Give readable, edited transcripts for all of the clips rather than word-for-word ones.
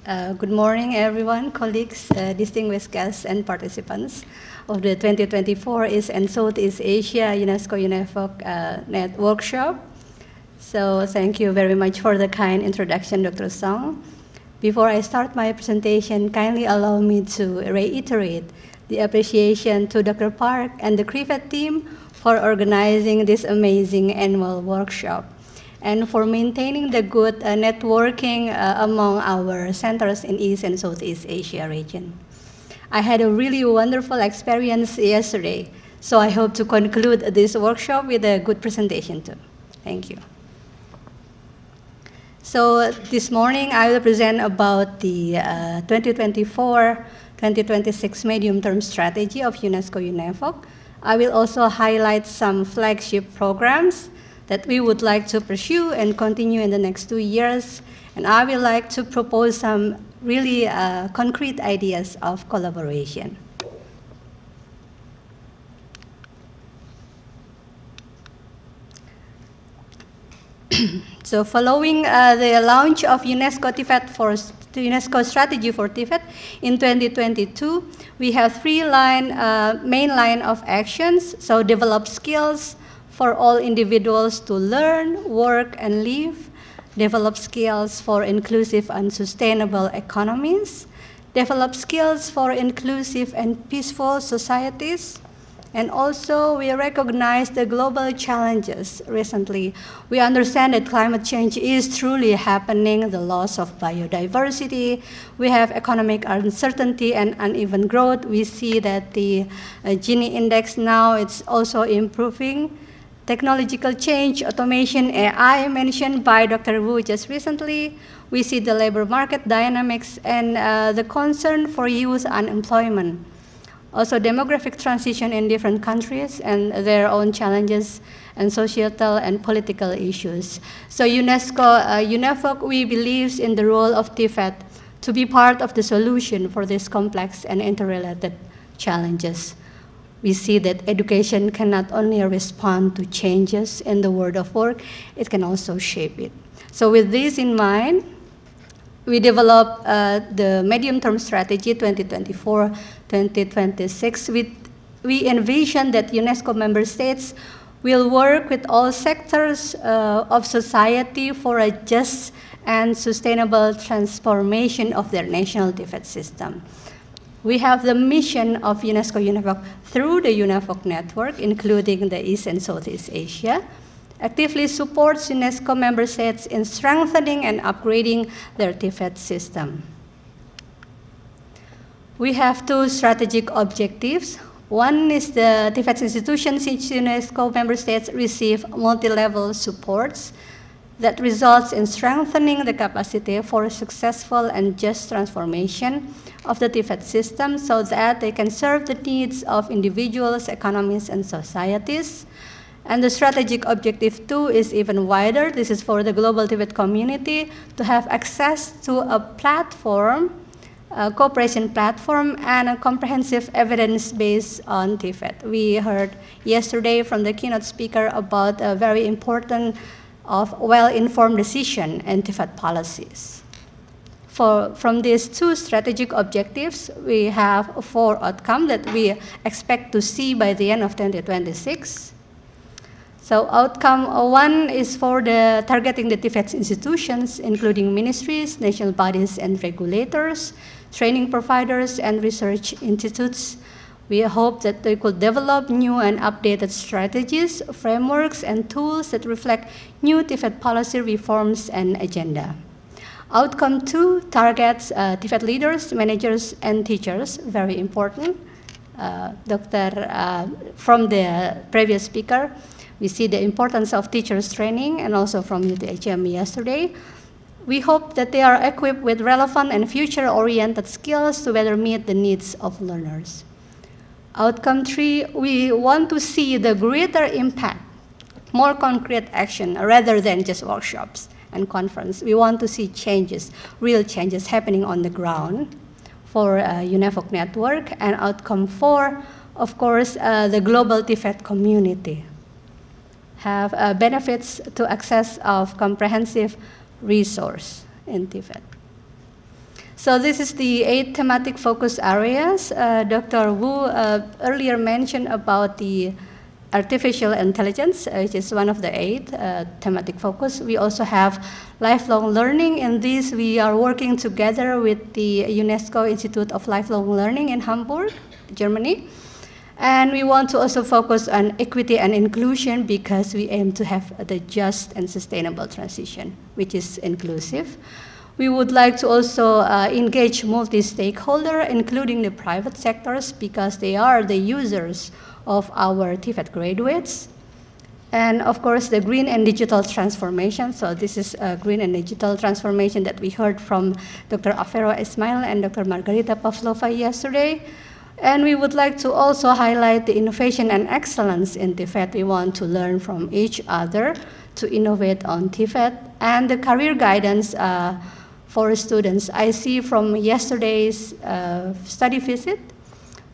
Good morning, everyone, colleagues, distinguished guests, and participants of the 2024 East and Southeast Asia UNESCO-UNEVOC Net Workshop. So thank you very much for the kind introduction, Dr. Song. Before I start my presentation, kindly allow me to reiterate the appreciation to Dr. Park and the TVET team for organizing this amazing annual workshop, and for maintaining the good networking among our centers in East and Southeast Asia region. I had a really wonderful experience yesterday, so I hope to conclude this workshop with a good presentation too. Thank you. So this morning I will present about the 2024-2026 medium-term strategy of UNESCO-UNEVOC. I will also highlight some flagship programs that we would like to pursue and continue in the next 2 years. And I would like to propose some really concrete ideas of collaboration. So following the launch of UNESCO strategy for TVET in 2022, we have three main line of actions. So develop skills for all individuals to learn, work, and live, develop skills for inclusive and sustainable economies, develop skills for inclusive and peaceful societies, and also we recognize the global challenges recently. We understand that climate change is truly happening, the loss of biodiversity. We have economic uncertainty and uneven growth. We see that the Gini index now it's also improving. Technological change, automation, AI mentioned by Dr. Wu just recently. We see the labor market dynamics and the concern for youth unemployment. Also demographic transition in different countries and their own challenges and societal and political issues. So UNESCO-UNEVOC, we believe in the role of TVET to be part of the solution for these complex and interrelated challenges. We see that education can not only respond to changes in the world of work, it can also shape it. So with this in mind, we developed the medium-term strategy 2024-2026. We envision that UNESCO member states will work with all sectors of society for a just and sustainable transformation of their national TVET system. We have the mission of UNESCO-UNEVOC through the UNEVOC network, including the East and Southeast Asia, actively supports UNESCO member states in strengthening and upgrading their TVET system. We have two strategic objectives. One is the TVET institutions in UNESCO member states receive multi-level supports that results in strengthening the capacity for successful and just transformation of the TVET system so that they can serve the needs of individuals, economies, and societies. And the strategic objective 2 is even wider. This is for the global TVET community to have access to a platform, a cooperation platform, and a comprehensive evidence base on TVET. We heard yesterday from the keynote speaker about a very important of well-informed decision and TVET policies. From these two strategic objectives, we have 4 outcomes that we expect to see by the end of 2026. So outcome 1 is for the targeting the TVET institutions, including ministries, national bodies, and regulators, training providers, and research institutes. We hope that they could develop new and updated strategies, frameworks, and tools that reflect new TVET policy reforms and agenda. Outcome 2 targets TVET leaders, managers, and teachers, very important. From the previous speaker, we see the importance of teachers training and also from UTHM yesterday. We hope that they are equipped with relevant and future-oriented skills to better meet the needs of learners. Outcome 3, we want to see the greater impact, more concrete action rather than just workshops and conference. We want to see changes, real changes happening on the ground for UNEVOC network. And outcome 4, of course, the global TVET community have benefits to access of comprehensive resource in TVET. So this is the 8 thematic focus areas. Dr. Wu earlier mentioned about the artificial intelligence, which is one of the 8 thematic focus. We also have lifelong learning. In this, we are working together with the UNESCO Institute of Lifelong Learning in Hamburg, Germany. And we want to also focus on equity and inclusion because we aim to have the just and sustainable transition, which is inclusive. We would like to also engage multi-stakeholder, including the private sectors, because they are the users of our TVET graduates. And of course, the green and digital transformation. So this is a green and digital transformation that we heard from Dr. Afero Ismail and Dr. Margarita Pavlova yesterday. And we would like to also highlight the innovation and excellence in TVET. We want to learn from each other to innovate on TVET. And the career guidance for students. I see from yesterday's study visit,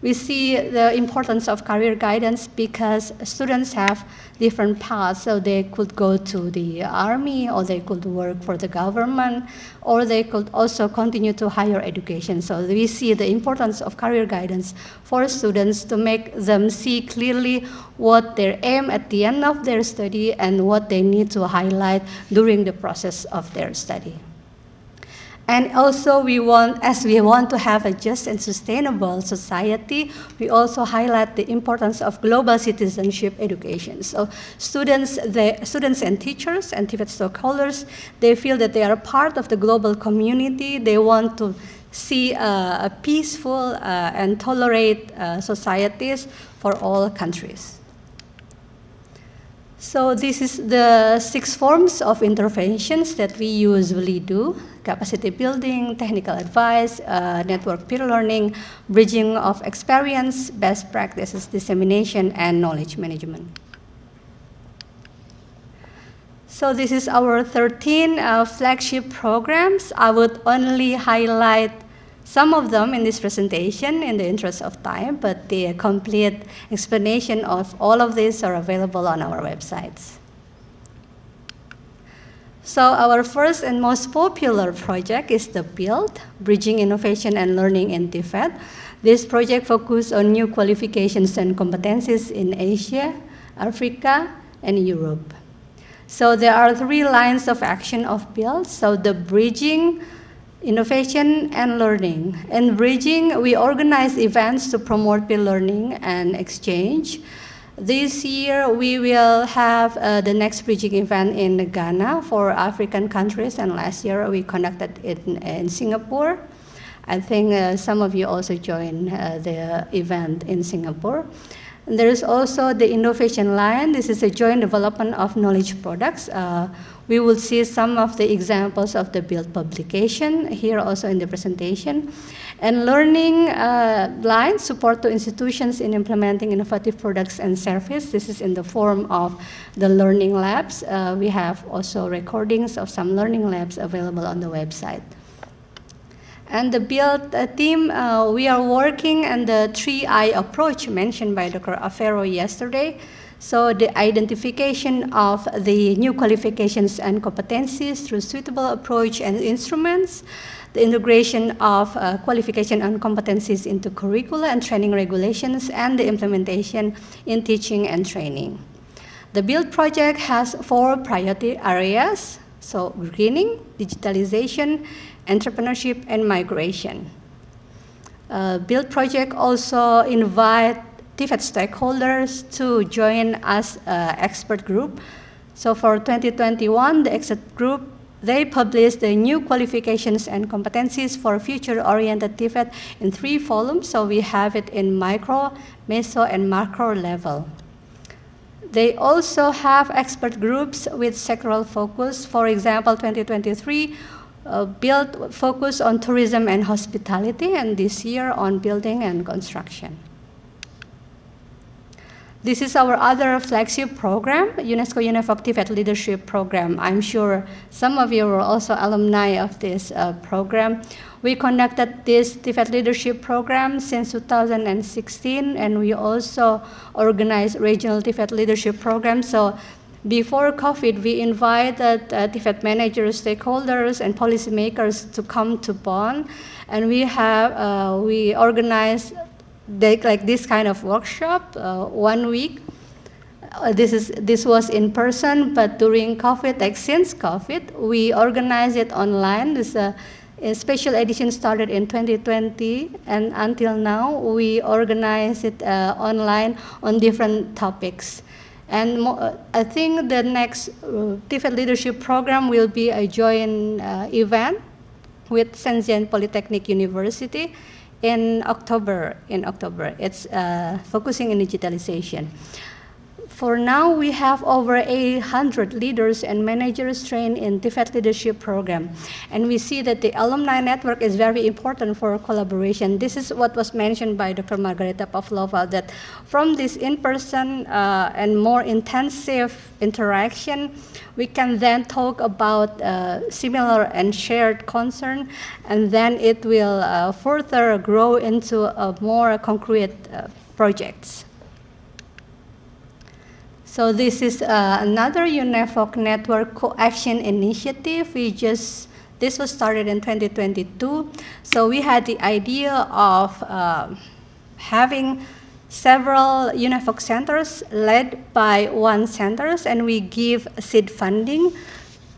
we see the importance of career guidance because students have different paths. So they could go to the army, or they could work for the government, or they could also continue to higher education. So we see the importance of career guidance for students to make them see clearly what their aim at the end of their study and what they need to highlight during the process of their study. And also, as we want to have a just and sustainable society, we also highlight the importance of global citizenship education. So students and teachers and TVET stakeholders, they feel that they are part of the global community. They want to see a peaceful and tolerate societies for all countries. So this is the 6 forms of interventions that we usually do: capacity building, technical advice, network peer learning, bridging of experience, best practices dissemination, and knowledge management. So this is our 13 flagship programs. I would only highlight some of them in this presentation in the interest of time, but the complete explanation of all of these are available on our websites. So our first and most popular project is the BUILD, Bridging Innovation and Learning in TVET. This project focuses on new qualifications and competencies in Asia, Africa, and Europe. So there are 3 lines of action of BUILD. So the bridging, innovation, and learning. In bridging, we organize events to promote peer learning and exchange. This year, we will have the next bridging event in Ghana for African countries, and last year we conducted it in Singapore. I think some of you also joined the event in Singapore. And there is also the innovation line. This is a joint development of knowledge products. We will see some of the examples of the BUILD publication here also in the presentation. And learning line, support to institutions in implementing innovative products and service. This is in the form of the learning labs. We have also recordings of some learning labs available on the website. And the BUILD team, we are working on the 3I approach mentioned by Dr. Afero yesterday. So the identification of the new qualifications and competencies through suitable approach and instruments, the integration of qualification and competencies into curricula and training regulations, and the implementation in teaching and training. The BUILD project has 4 priority areas, so greening, digitalization, entrepreneurship, and migration. BUILD project also invite TVET stakeholders to join as an expert group. So for 2021, the expert group, they published the new qualifications and competencies for future-oriented TVET in 3 volumes. So we have it in micro, meso, and macro level. They also have expert groups with sectoral focus. For example, 2023, BUILD focus on tourism and hospitality, and this year on building and construction. This is our other flagship program, UNESCO-UNEVOC TVET Leadership Program. I'm sure some of you are also alumni of this program. We conducted this TVET Leadership Program since 2016, and we also organized regional TVET Leadership Programs. So before COVID, we invited TVET managers, stakeholders, and policymakers to come to Bonn And we organize like this kind of workshop 1 week. This was in person, but during COVID, like since COVID, we organize it online. This a special edition started in 2020, and until now, we organize it online on different topics. And I think the next TVET leadership program will be a joint event with Shenzhen Polytechnic University in October. It's focusing on digitalization. For now, we have over 800 leaders and managers trained in TVET leadership program. And we see that the alumni network is very important for collaboration. This is what was mentioned by Dr. Margarita Pavlova, that from this in-person and more intensive interaction, we can then talk about similar and shared concern, and then it will further grow into a more concrete projects. So this is another UNEVOC network co-action initiative. This was started in 2022. So we had the idea of having several UNEVOC centers led by one centers, and we give seed funding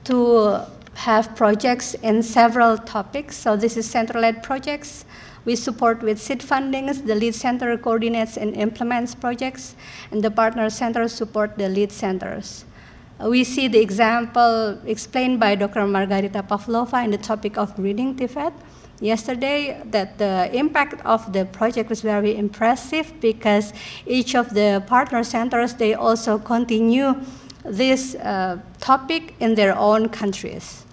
to have projects in several topics. So this is center-led projects. We support with seed fundings. The lead center coordinates and implements projects, and the partner centers support the lead centers. We see the example explained by Dr. Margarita Pavlova in the topic of greening TVET yesterday, that the impact of the project was very impressive because each of the partner centers, they also continue this topic in their own countries.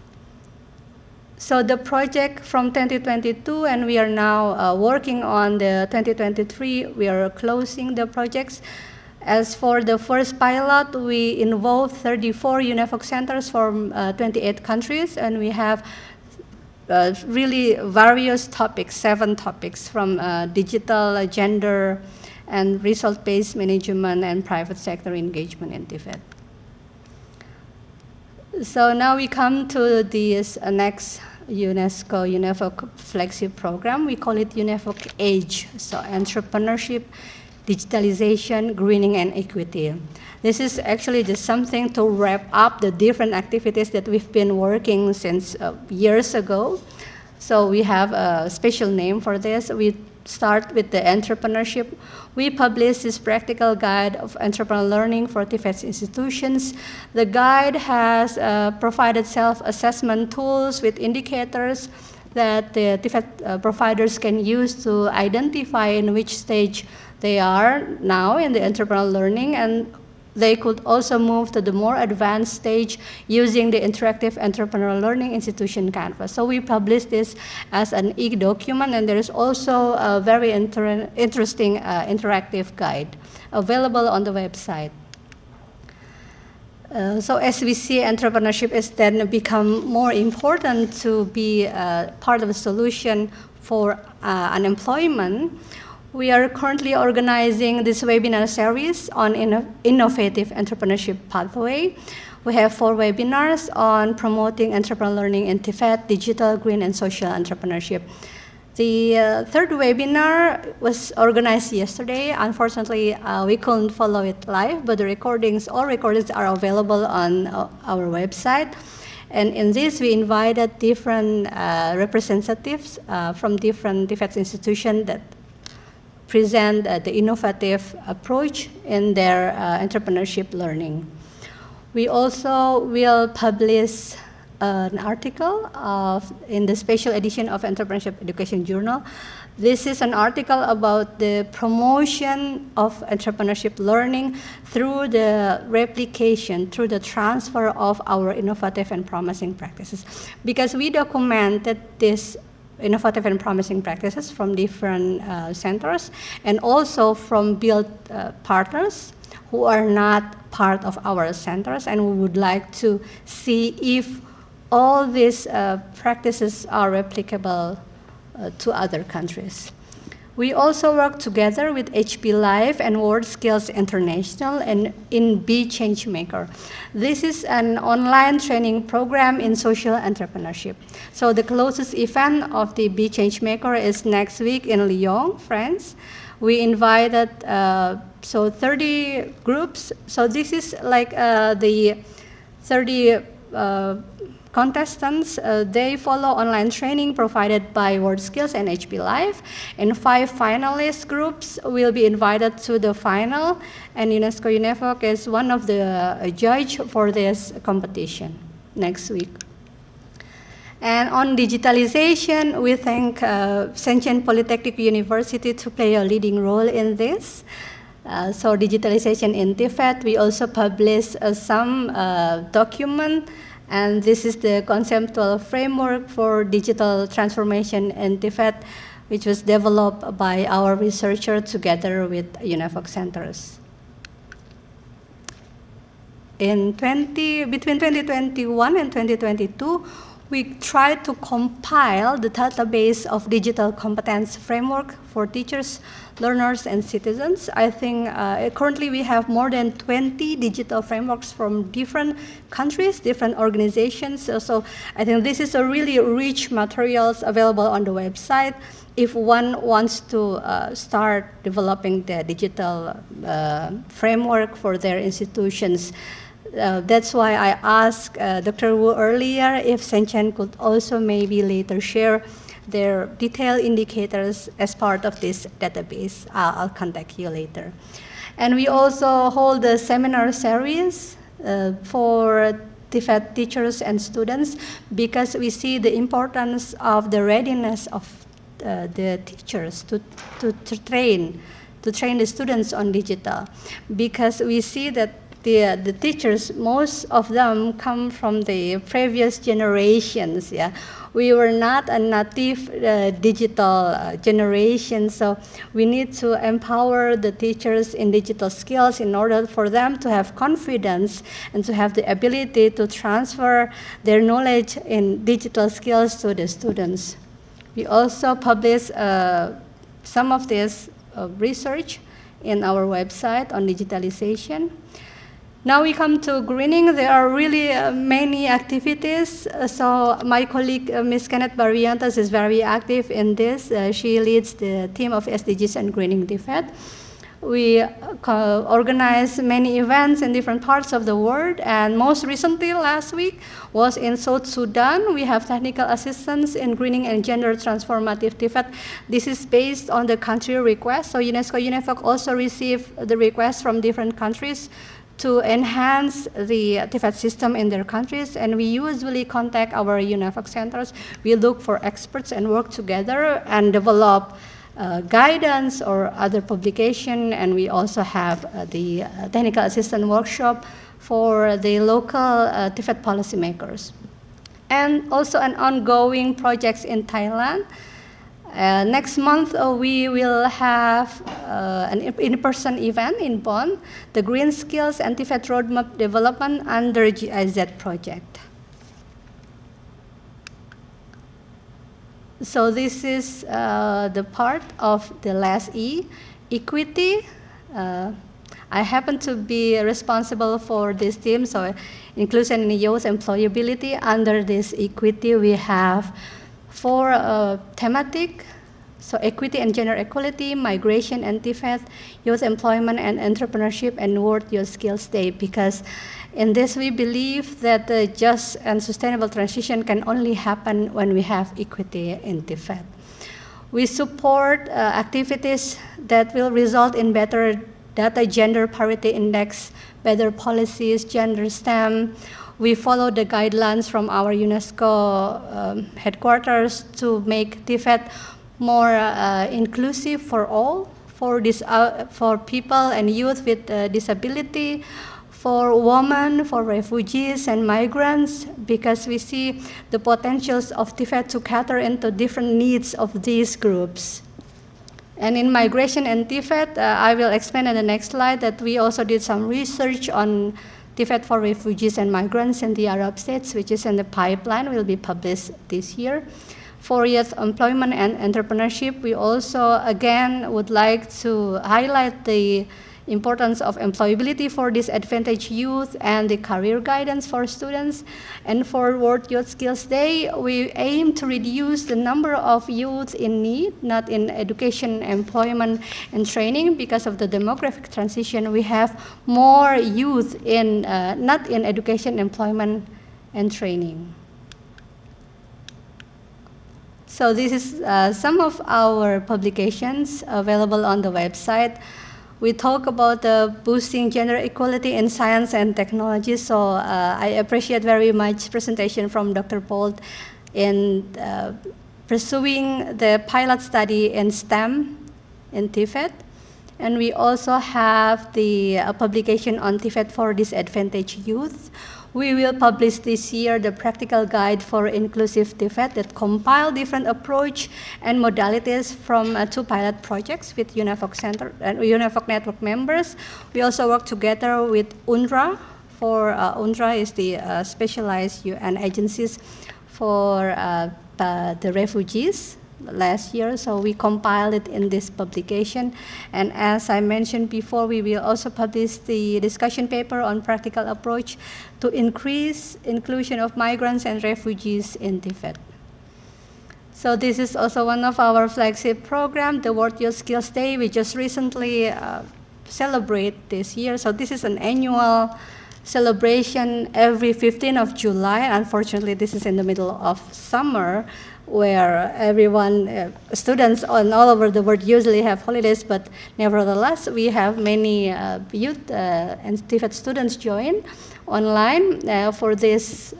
So the project from 2022, and we are now working on the 2023, we are closing the projects. As for the first pilot, we involved 34 UNEVOC centers from 28 countries, and we have really various topics, 7 topics, from digital, gender, and result-based management, and private sector engagement in TVET. So now we come to this next UNESCO-UNEVOC flagship program. We call it UNEVOC AGE, so entrepreneurship, digitalization, greening, and equity. This is actually just something to wrap up the different activities that we've been working since years ago. So we have a special name for this. We start with the entrepreneurship. We publish this practical guide of entrepreneurial learning for TVET institutions. The guide has provided self-assessment tools with indicators that the TVET providers can use to identify in which stage they are now in the entrepreneurial learning, and they could also move to the more advanced stage using the interactive entrepreneurial learning institution canvas. So we publish this as an e-document, and there is also a very interesting interactive guide available on the website. So as we see, entrepreneurship is then become more important to be part of the solution for unemployment. We are currently organizing this webinar series on innovative entrepreneurship pathway. We have 4 webinars on promoting entrepreneurial learning in TVET, digital, green, and social entrepreneurship. The 3rd webinar was organized yesterday. Unfortunately, we couldn't follow it live, but all recordings are available on our website. And in this, we invited different representatives from different TVET institutions that present the innovative approach in their entrepreneurship learning. We also will publish an article in the special edition of Entrepreneurship Education Journal. This is an article about the promotion of entrepreneurship learning through the replication, through the transfer of our innovative and promising practices. Because we documented this innovative and promising practices from different centers, and also from build partners who are not part of our centers, and we would like to see if all these practices are replicable to other countries. We also work together with HP Live and World Skills International and in Be Changemaker. This is an online training program in social entrepreneurship. So the closest event of the Be Changemaker is next week in Lyon, France. We invited 30 groups. So this is like the 30 contestants. They follow online training provided by World Skills and HP Live, and 5 finalist groups will be invited to the final, and UNESCO-UNEVOC is one of the judge for this competition next week. And on digitalization, we thank Shenzhen Polytechnic University to play a leading role in this. So digitalization in TVET, we also published some document, and this is the conceptual framework for digital transformation in TVET, which was developed by our researcher together with UNEVOC centers. Between 2021 and 2022, we tried to compile the database of digital competence framework for teachers, learners, and citizens. I think currently we have more than 20 digital frameworks from different countries, different organizations. So I think this is a really rich materials available on the website if one wants to start developing the digital framework for their institutions. That's why I asked Dr. Wu earlier if Shenzhen could also maybe later share their detailed indicators as part of this database. I'll contact you later. And we also hold a seminar series for TVET teachers and students because we see the importance of the readiness of the teachers to train the students on digital, because we see that the teachers, most of them come from the previous generations. Yeah, we were not a native digital generation, so we need to empower the teachers in digital skills in order for them to have confidence and to have the ability to transfer their knowledge in digital skills to the students. We also publish some of this research in our website on digitalization. Now we come to greening. There are really many activities. So my colleague, Ms. Kenneth Barrientos, is very active in this. She leads the team of SDGs and greening TVET. We organize many events in different parts of the world, and most recently last week was in South Sudan. We have technical assistance in greening and gender transformative TVET. This is based on the country request. So UNESCO-UNEVOC also received the requests from different countries to enhance the TVET system in their countries, and we usually contact our UNEVOC centers. We look for experts and work together and develop guidance or other publication, and we also have the technical assistant workshop for the local TVET policymakers. And also an ongoing projects in Thailand. Next month, we will have an in-person event in Bonn, the Green Skills and TVET Roadmap Development under GIZ project. So this is the part of the last E, equity. I happen to be responsible for this team, so inclusion in youth employability. Under this equity, we have 4 thematic, so equity and gender equality, migration and TVET, youth employment and entrepreneurship, and World Youth Skills Day, because in this we believe that the just and sustainable transition can only happen when we have equity in TVET. We support activities that will result in better data gender parity index, better policies, gender STEM. We follow the guidelines from our UNESCO headquarters to make TVET more inclusive for all, for people and youth with disability, for women, for refugees and migrants, because we see the potentials of TVET to cater into different needs of these groups. And in migration and TVET, I will explain in the next slide that we also did some research on TVET for refugees and migrants in the Arab states, which is in the pipeline, will be published this year. for youth employment and entrepreneurship. We also, again, would like to highlight the importance of employability for disadvantaged youth and the career guidance for students. And for World Youth Skills Day, we aim to reduce the number of youth in need, not in education, employment, and training. Because of the demographic transition, we have more youth in not in education, employment, and training. So this is some of our publications available on the website. We talk about boosting gender equality in science and technology. So I appreciate very much presentation from Dr. Bolt in pursuing the pilot study in STEM in TVET. And we also have the publication on TVET for disadvantaged youth. We will publish this year the practical guide for inclusive TVET that compile different approach and modalities from 2 pilot projects with UNEVOC Center and UNEVOC network members. We also work together with UNRWA. UNRWA is the specialized UN agencies for the refugees last year, so we compiled it in this publication. And as I mentioned before, we will also publish the discussion paper on practical approach to increase inclusion of migrants and refugees in TVET. So this is also one of our flagship programs, the World Youth Skills Day. We just recently celebrate this year. So this is an annual celebration every 15th of July. Unfortunately, this is in the middle of summer, where everyone, students all over the world usually have holidays, but nevertheless, we have many youth and TVET students join online for this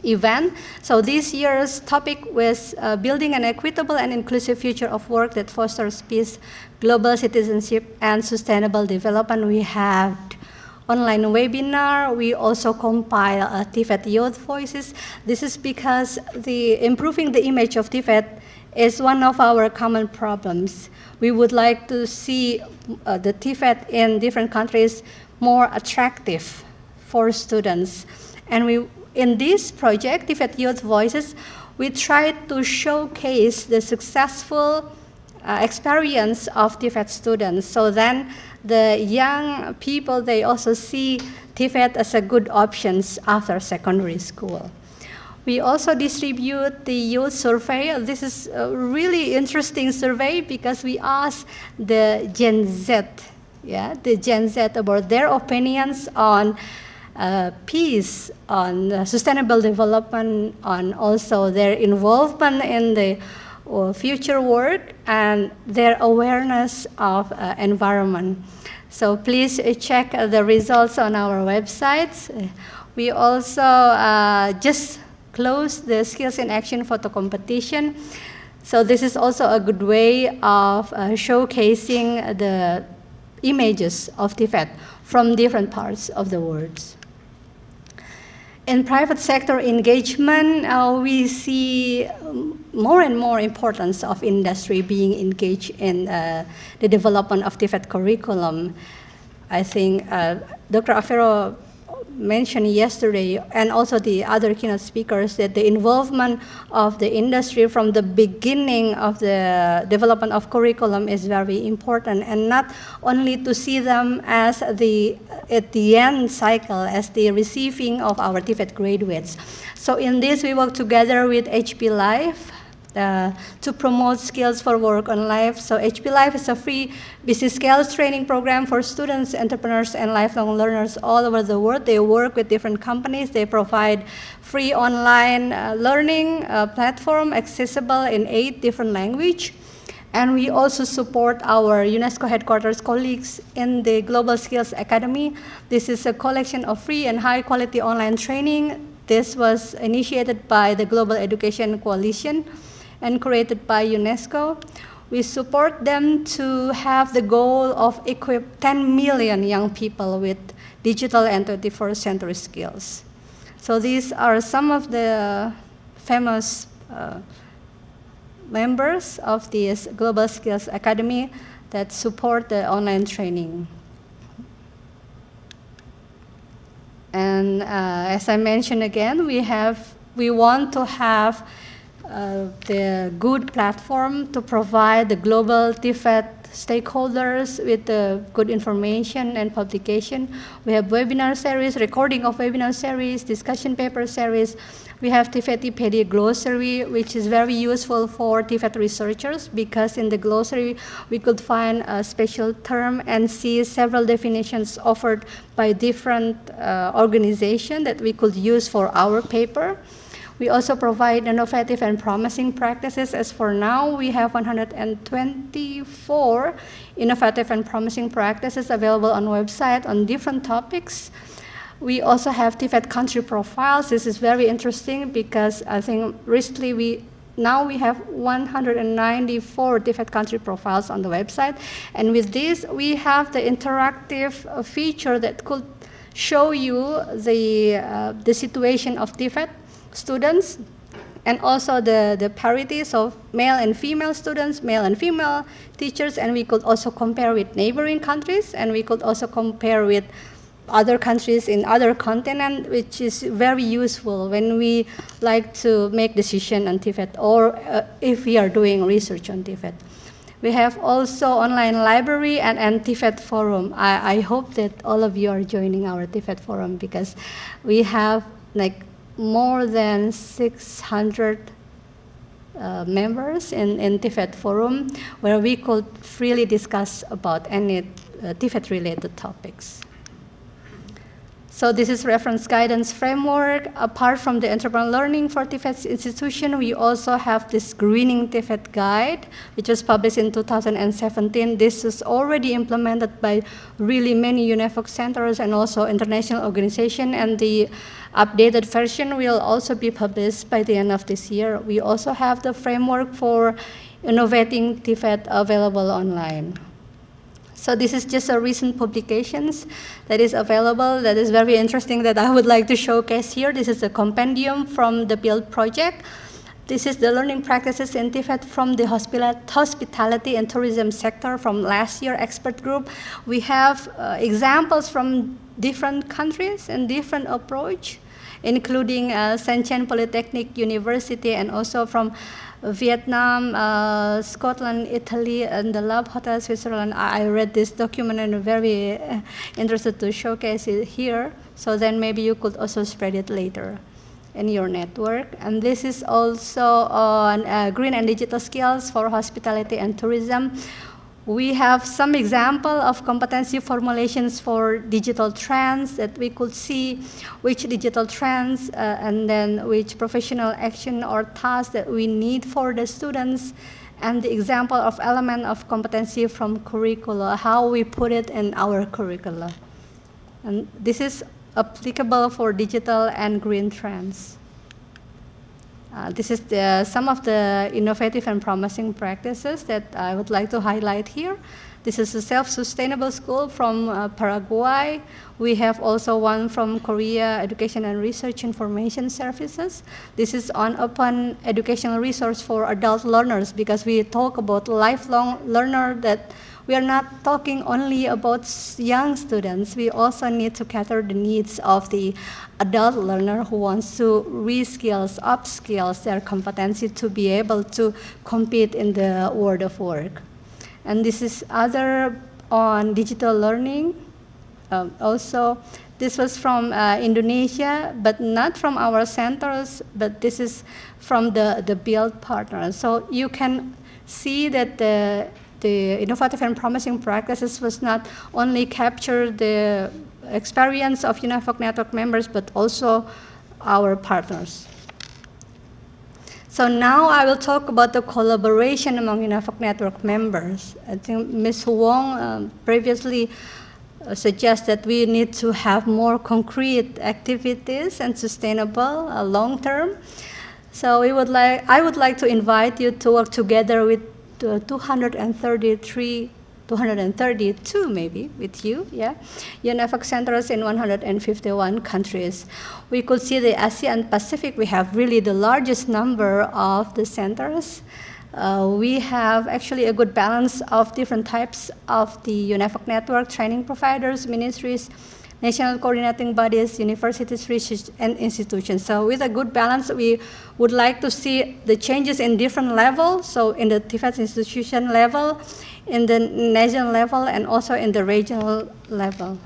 event. So this year's topic was building an equitable and inclusive future of work that fosters peace, global citizenship, and sustainable development. We have online webinar. We also compile TVET Youth Voices. This is because improving the image of TVET is one of our common problems. We would like to see the TVET in different countries more attractive for students. And in this project, TVET Youth Voices, we try to showcase the successful experience of TVET students. So then the young people, they also see TVET as a good option after secondary school. We also distribute the youth survey. This is a really interesting survey because we asked the Gen Z, the Gen Z about their opinions on peace, on sustainable development, on also their involvement in the future work and their awareness of environment. So please check the results on our websites. We also just closed the Skills in Action photo competition. So this is also a good way of showcasing the images of TVET from different parts of the world. In private sector engagement, we see more and more importance of industry being engaged in the development of TVET curriculum. I think Dr. Afero mentioned yesterday, and also the other keynote speakers, that the involvement of the industry from the beginning of the development of curriculum is very important, and not only to see them as at the end cycle, as the receiving of our TVET graduates. So in this, we work together with HP Life to promote skills for work on life. So HP Life is a free business skills training program for students, entrepreneurs, and lifelong learners all over the world. They work with different companies. They provide free online learning platform accessible in 8 different languages. And we also support our UNESCO headquarters colleagues in the Global Skills Academy. This is a collection of free and high-quality online training. This was initiated by the Global Education Coalition and created by UNESCO. We support them to have the goal of equip 10 million young people with digital and 21st century skills. So these are some of the famous members of this Global Skills Academy that support the online training. And as I mentioned again, we want to have the good platform to provide the global TVET stakeholders with good information and publication. We have webinar series, recording of webinar series, discussion paper series. We have TVET glossary, which is very useful for TVET researchers because in the glossary we could find a special term and see several definitions offered by different organizations that we could use for our paper. We also provide innovative and promising practices. As for now, we have 124 innovative and promising practices available on website on different topics. We also have TVET country profiles. This is very interesting because I think recently we have 194 TVET country profiles on the website. And with this, we have the interactive feature that could show you the situation of TVET students, and also the parities of male and female students, male and female teachers, and we could also compare with neighboring countries, and we could also compare with other countries in other continents, which is very useful when we like to make decisions on TVET or if we are doing research on TVET. We have also online library and TVET forum. I hope that all of you are joining our TVET forum because we have more than 600 members in TVET forum where we could freely discuss about any TVET related topics. So this is reference guidance framework. Apart from the entrepreneurial learning for TVET institution, we also have this greening TVET guide, which was published in 2017. This is already implemented by really many UNEVOC centers and also international organizations, and the updated version will also be published by the end of this year. We also have the framework for innovating TVET available online. So this is just a recent publications that is available that is very interesting that I would like to showcase here. This is a compendium from the BUILD project. This is the learning practices in TVET from the hospitality and tourism sector from last year expert group. We have examples from different countries and different approach, including Shenzhen Polytechnic University and also from Vietnam, Scotland, Italy, and the Love Hotel, Switzerland. I read this document and I'm very interested to showcase it here. So then maybe you could also spread it later in your network. And this is also on green and digital skills for hospitality and tourism. We have some example of competency formulations for digital trends that we could see which digital trends and then which professional action or task that we need for the students, and the example of element of competency from curricula, how we put it in our curricula. And this is applicable for digital and green trends. This is some of the innovative and promising practices that I would like to highlight here. This is a self-sustainable school from Paraguay. We have also one from Korea, Education and Research Information Services. This is on open educational resource for adult learners because we talk about lifelong learner, that we are not talking only about young students. We also need to cater the needs of the adult learner who wants to reskills, upskills their competency to be able to compete in the world of work. And this is other on digital learning. Also, this was from Indonesia, but not from our centers, but this is from the BUILD partners. So you can see that the innovative and promising practices was not only capture the experience of UNEVOC network members, but also our partners. So now I will talk about the collaboration among UNEVOC network members. I think Ms. Wong previously suggested that we need to have more concrete activities and sustainable long-term. So I would like to invite you to work together with 232 maybe with you, UNEVOC centers in 151 countries. We could see the ASEAN Pacific, we have really the largest number of the centers. We have actually a good balance of different types of the UNEVOC network, training providers, ministries, national coordinating bodies, universities, research, and institutions. So with a good balance, we would like to see the changes in different levels, so in the TVET institution level, in the national level, and also in the regional level.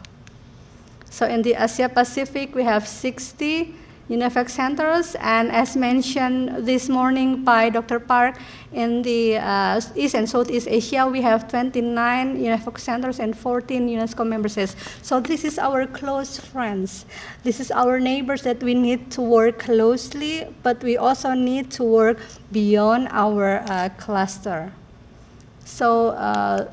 So in the Asia Pacific, we have 60 UNEVOC centers, and as mentioned this morning by Dr. Park, in the East and Southeast Asia, we have 29 UNEVOC centers and 14 UNESCO member states. So this is our close friends. This is our neighbors that we need to work closely, but we also need to work beyond our cluster. So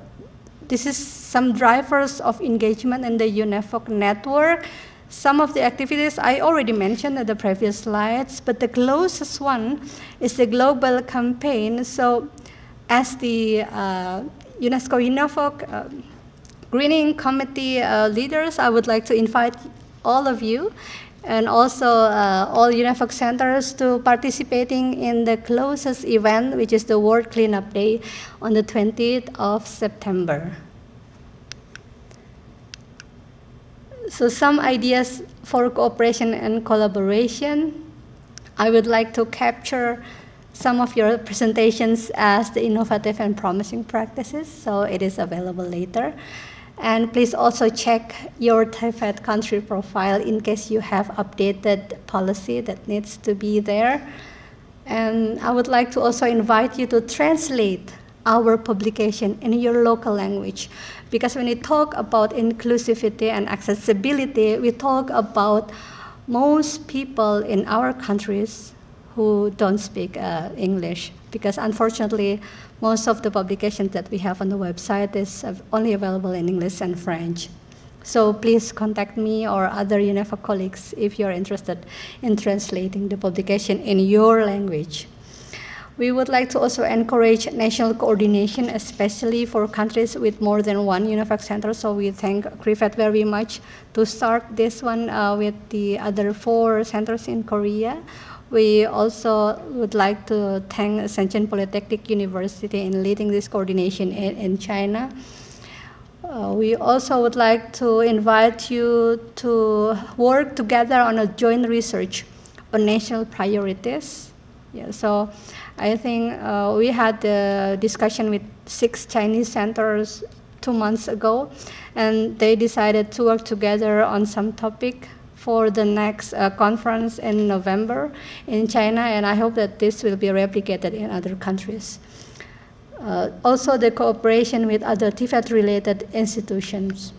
this is some drivers of engagement in the UNEVOC network. Some of the activities I already mentioned at the previous slides, but the closest one is the global campaign. So as the UNESCO-UNEVOC Greening Committee leaders, I would like to invite all of you and also all UNEVOC centers to participating in the closest event, which is the World Cleanup Day on the 20th of September. So some ideas for cooperation and collaboration. I would like to capture some of your presentations as the innovative and promising practices, so it is available later. And please also check your TVET country profile in case you have updated policy that needs to be there. And I would like to also invite you to translate our publication in your local language. Because when we talk about inclusivity and accessibility, we talk about most people in our countries who don't speak English. Because unfortunately, most of the publications that we have on the website is only available in English and French. So please contact me or other UNEVOC colleagues if you're interested in translating the publication in your language. We would like to also encourage national coordination, especially for countries with more than one UNEVOC center. So we thank TVET very much to start this one with the other 4 centers in Korea. We also would like to thank Shenzhen Polytechnic University in leading this coordination in China. We also would like to invite you to work together on a joint research on national priorities. Yeah, so I think we had a discussion with 6 Chinese centers 2 months ago, and they decided to work together on some topic for the next conference in November in China, and I hope that this will be replicated in other countries. Also, the cooperation with other TVET-related institutions.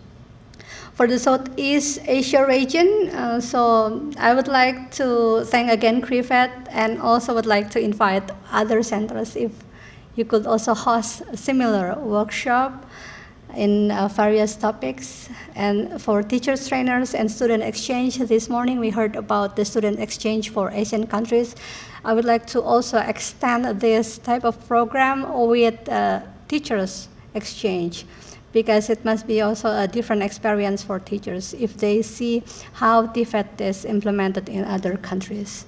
For the Southeast Asia region, so I would like to thank again TVET, and also would like to invite other centers if you could also host a similar workshop in various topics. And for teachers, trainers, and student exchange, this morning we heard about the student exchange for Asian countries. I would like to also extend this type of program with teachers exchange, because it must be also a different experience for teachers if they see how TVET is implemented in other countries.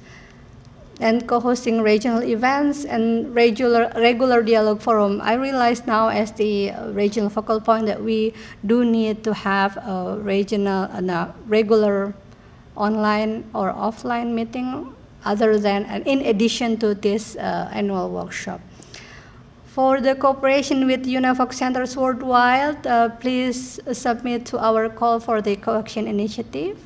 And co-hosting regional events and regular dialogue forum. I realize now as the regional focal point that we do need to have a regional and a regular online or offline meeting other than and in addition to this annual workshop. For the cooperation with UNEVOC centers worldwide, please submit to our call for the co-action initiative.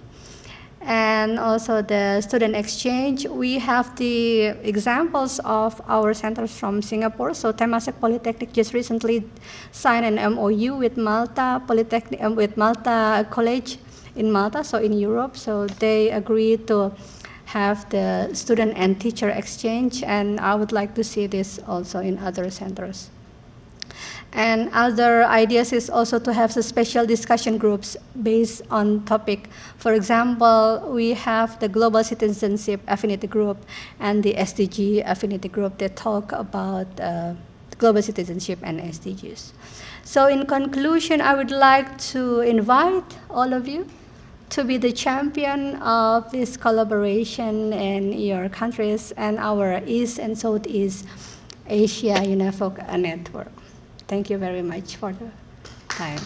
And also the student exchange, we have the examples of our centers from Singapore. So Temasek Polytechnic just recently signed an MOU with Malta Polytechnic, with Malta College in Malta, so in Europe. So they agreed to have the student and teacher exchange, and I would like to see this also in other centers. And other ideas is also to have the special discussion groups based on topic. For example, we have the Global Citizenship Affinity Group and the SDG Affinity Group that talk about global citizenship and SDGs. So in conclusion, I would like to invite all of you to be the champion of this collaboration in your countries and our East and Southeast Asia UNEVOC network. Thank you very much for the time.